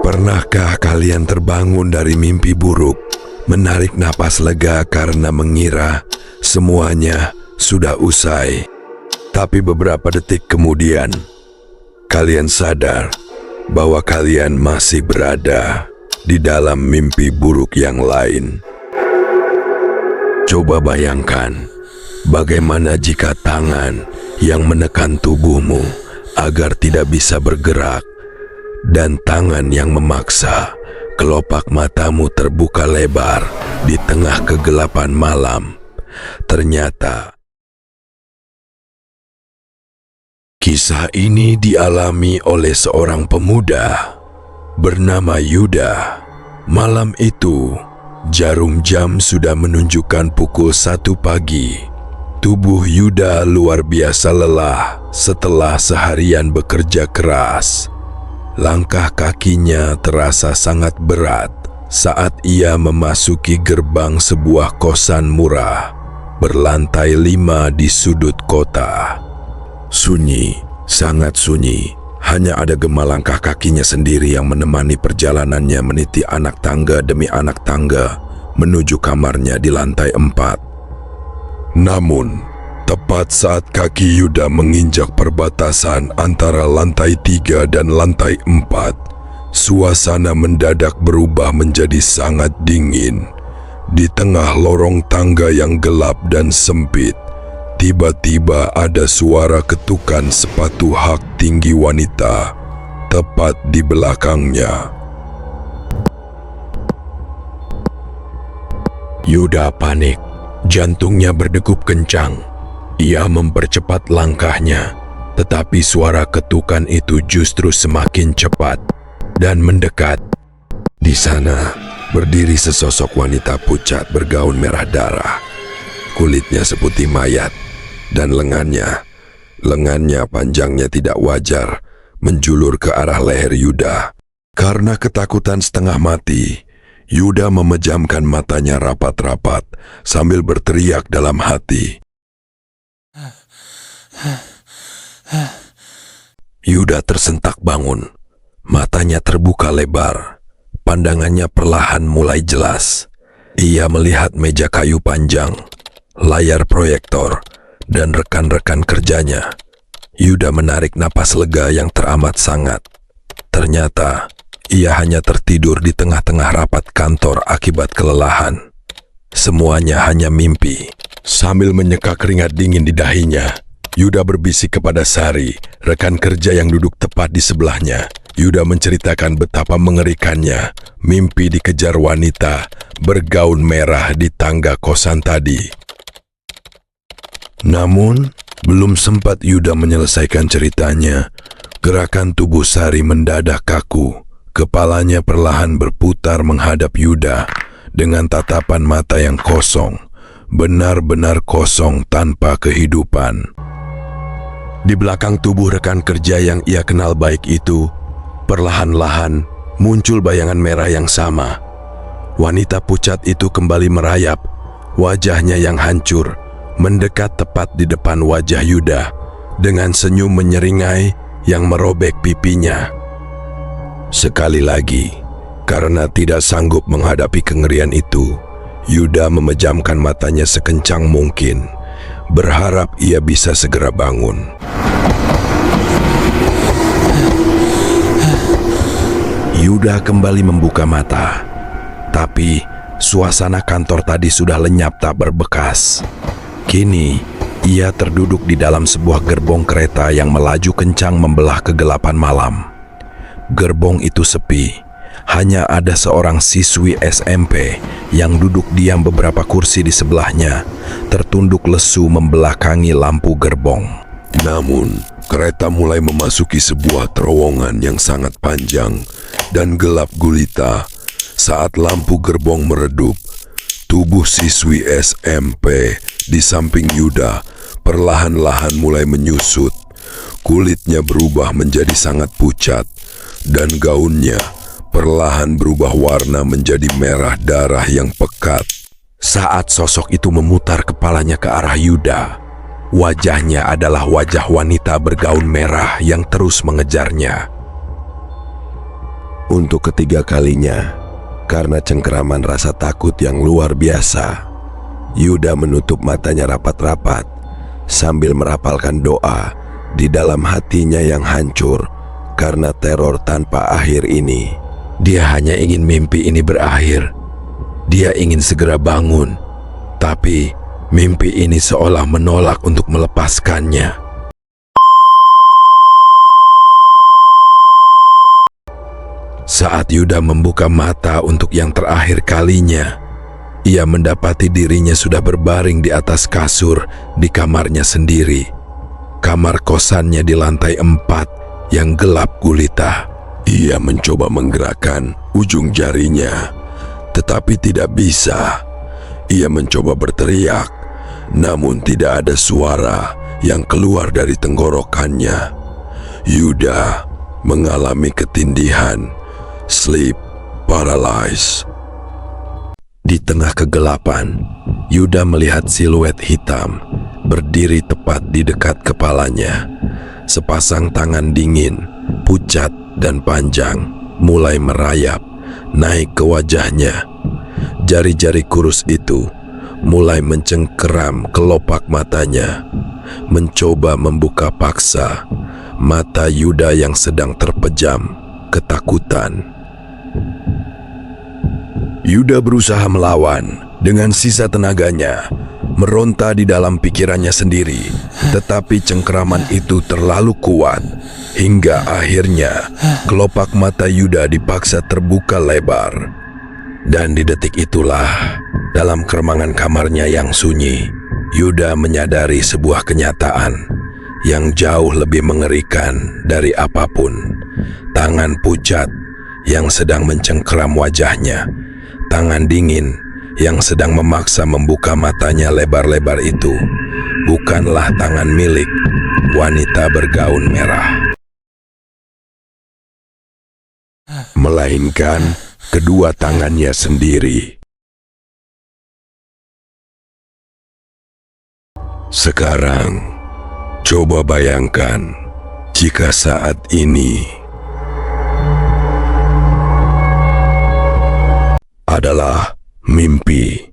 Pernahkah kalian terbangun dari mimpi buruk, menarik napas lega karena mengira semuanya sudah usai? Tapi beberapa detik kemudian, kalian sadar bahwa kalian masih berada di dalam mimpi buruk yang lain. Coba bayangkan, bagaimana jika tangan yang menekan tubuhmu agar tidak bisa bergerak, dan tangan yang memaksa kelopak matamu terbuka lebar di tengah kegelapan malam. Ternyata kisah ini dialami oleh seorang pemuda bernama Yuda. Malam itu, jarum jam sudah menunjukkan pukul 1 pagi. Tubuh Yuda luar biasa lelah setelah seharian bekerja keras. Langkah kakinya terasa sangat berat saat ia memasuki gerbang sebuah kosan murah berlantai 5 di sudut kota. Sunyi, sangat sunyi. Hanya ada gema langkah kakinya sendiri yang menemani perjalanannya meniti anak tangga demi anak tangga menuju kamarnya di lantai 4. Namun, tepat saat kaki Yuda menginjak perbatasan antara lantai 3 dan lantai 4, suasana mendadak berubah menjadi sangat dingin. Di tengah lorong tangga yang gelap dan sempit, tiba-tiba ada suara ketukan sepatu hak tinggi wanita tepat di belakangnya. Yuda panik, jantungnya berdegup kencang. Ia mempercepat langkahnya, tetapi suara ketukan itu justru semakin cepat dan mendekat. Di sana berdiri sesosok wanita pucat bergaun merah darah. Kulitnya seputih mayat, dan lengannya panjangnya tidak wajar menjulur ke arah leher Yuda. Karena ketakutan setengah mati, Yuda memejamkan matanya rapat-rapat sambil berteriak dalam hati. Yuda tersentak bangun, matanya terbuka lebar, pandangannya perlahan mulai jelas. Ia melihat meja kayu panjang, layar proyektor, dan rekan-rekan kerjanya. Yuda menarik napas lega yang teramat sangat. Ternyata, ia hanya tertidur di tengah-tengah rapat kantor akibat kelelahan. Semuanya hanya mimpi. Sambil menyeka keringat dingin di dahinya, Yuda berbisik kepada Sari, rekan kerja yang duduk tepat di sebelahnya. Yuda menceritakan betapa mengerikannya mimpi dikejar wanita bergaun merah di tangga kosan tadi. Namun, belum sempat Yuda menyelesaikan ceritanya, gerakan tubuh Sari mendadak kaku. Kepalanya perlahan berputar menghadap Yuda dengan tatapan mata yang kosong, benar-benar kosong tanpa kehidupan. Di belakang tubuh rekan kerja yang ia kenal baik itu, perlahan-lahan muncul bayangan merah yang sama. Wanita pucat itu kembali merayap, wajahnya yang hancur mendekat tepat di depan wajah Yuda dengan senyum menyeringai yang merobek pipinya. Sekali lagi, karena tidak sanggup menghadapi kengerian itu, Yuda memejamkan matanya sekencang mungkin, berharap ia bisa segera bangun. Yuda kembali membuka mata, tapi suasana kantor tadi sudah lenyap tak berbekas. Kini, ia terduduk di dalam sebuah gerbong kereta yang melaju kencang membelah kegelapan malam. Gerbong itu sepi, hanya ada seorang siswi SMP yang duduk diam beberapa kursi di sebelahnya, tertunduk lesu membelakangi lampu gerbong. Namun, kereta mulai memasuki sebuah terowongan yang sangat panjang dan gelap gulita. Saat lampu gerbong meredup, tubuh siswi SMP di samping Yuda perlahan-lahan mulai menyusut. Kulitnya berubah menjadi sangat pucat, dan gaunnya perlahan berubah warna menjadi merah darah yang pekat. Saat sosok itu memutar kepalanya ke arah Yuda, Wajahnya adalah wajah wanita bergaun merah yang terus mengejarnya. Untuk ketiga kalinya, karena cengkeraman rasa takut yang luar biasa, Yuda menutup matanya rapat-rapat sambil merapalkan doa di dalam hatinya yang hancur karena teror tanpa akhir ini. Dia hanya ingin mimpi ini berakhir. Dia ingin segera bangun, tapi mimpi ini seolah menolak untuk melepaskannya. Saat Yuda membuka mata untuk yang terakhir kalinya, ia mendapati dirinya sudah berbaring di atas kasur di kamarnya sendiri. Kamar kosannya di lantai 4 yang gelap gulita. Ia mencoba menggerakkan ujung jarinya, tetapi tidak bisa. Ia mencoba berteriak, namun tidak ada suara yang keluar dari tenggorokannya. Yuda mengalami ketindihan, sleep paralysis. Di tengah kegelapan, Yuda melihat siluet hitam berdiri tepat di dekat kepalanya. Sepasang tangan dingin, pucat dan panjang mulai merayap naik ke wajahnya. Jari-jari kurus itu mulai mencengkeram kelopak matanya, mencoba membuka paksa mata Yuda yang sedang terpejam ketakutan. Yuda berusaha melawan dengan sisa tenaganya, meronta di dalam pikirannya sendiri, tetapi cengkeraman itu terlalu kuat hingga akhirnya kelopak mata Yuda dipaksa terbuka lebar. Dan di detik itulah, dalam keremangan kamarnya yang sunyi, Yuda menyadari sebuah kenyataan yang jauh lebih mengerikan dari apapun. Tangan pucat yang sedang mencengkeram wajahnya, tangan dingin yang sedang memaksa membuka matanya lebar-lebar itu bukanlah tangan milik wanita bergaun merah, melainkan kedua tangannya sendiri. Sekarang, coba bayangkan jika saat ini adalah mimpi.